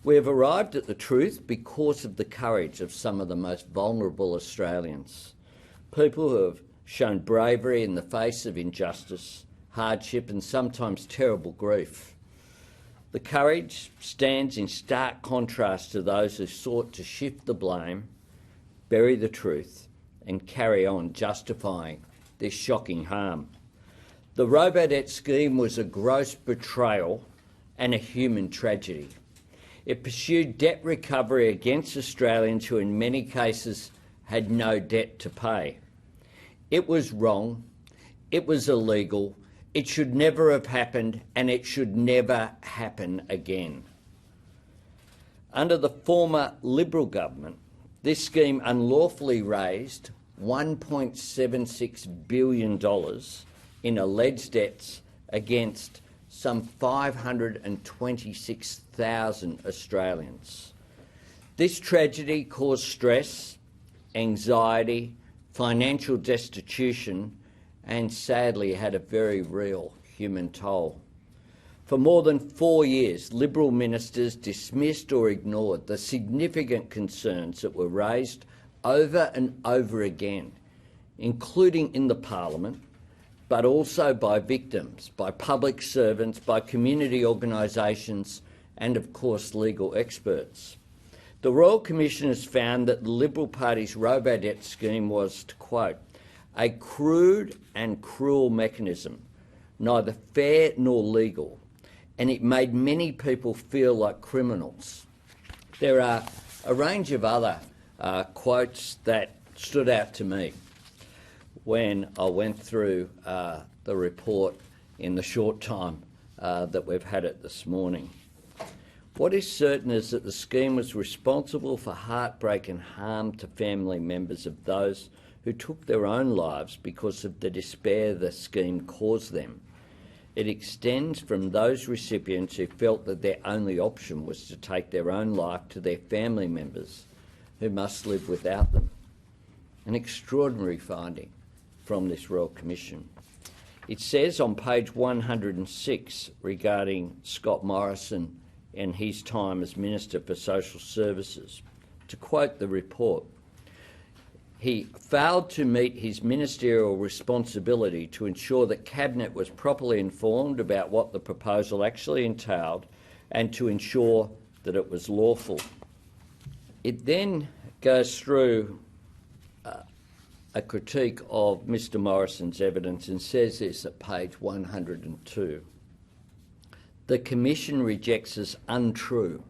We have arrived at the truth because of the courage of some of the most vulnerable Australians, people who have shown bravery in the face of injustice, hardship and sometimes terrible grief. The courage stands in stark contrast to those who sought to shift the blame, bury the truth and carry on justifying this shocking harm. The Robodebt scheme was a gross betrayal and a human tragedy. It pursued debt recovery against Australians who in many cases had no debt to pay. It was wrong, it was illegal, it should never have happened and it should never happen again. Under the former Liberal government, this scheme unlawfully raised $1.76 billion in alleged debts against some 526,000 Australians. This tragedy caused stress, anxiety, financial destitution and sadly had a very real human toll. For more than 4 years, Liberal ministers dismissed or ignored the significant concerns that were raised over and over again, including in the Parliament, but also by victims, by public servants, by community organisations and, of course, legal experts. The Royal Commission has found that the Liberal Party's Robodebt scheme was, to quote, a crude and cruel mechanism, neither fair nor legal, and it made many people feel like criminals. There are a range of other quotes that stood out to me when I went through the report in the short time that we've had it this morning. What is certain is that the scheme was responsible for heartbreak and harm to family members of those who took their own lives because of the despair the scheme caused them. It extends from those recipients who felt that their only option was to take their own life to their family members who must live without them. An extraordinary finding from this Royal Commission. It says on page 106 regarding Scott Morrison and his time as Minister for Social Services, to quote the report, he failed to meet his ministerial responsibility to ensure that Cabinet was properly informed about what the proposal actually entailed and to ensure that it was lawful. It then goes through a critique of Mr Morrison's evidence and says this at page 102. The Commission rejects as untrue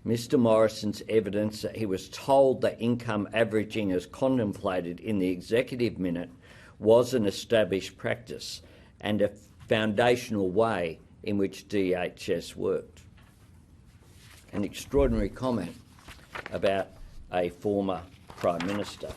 Mr Morrison's evidence that he was told that income averaging as contemplated in the executive minute was an established practice and a foundational way in which DHS worked. An extraordinary comment about a former Prime Minister.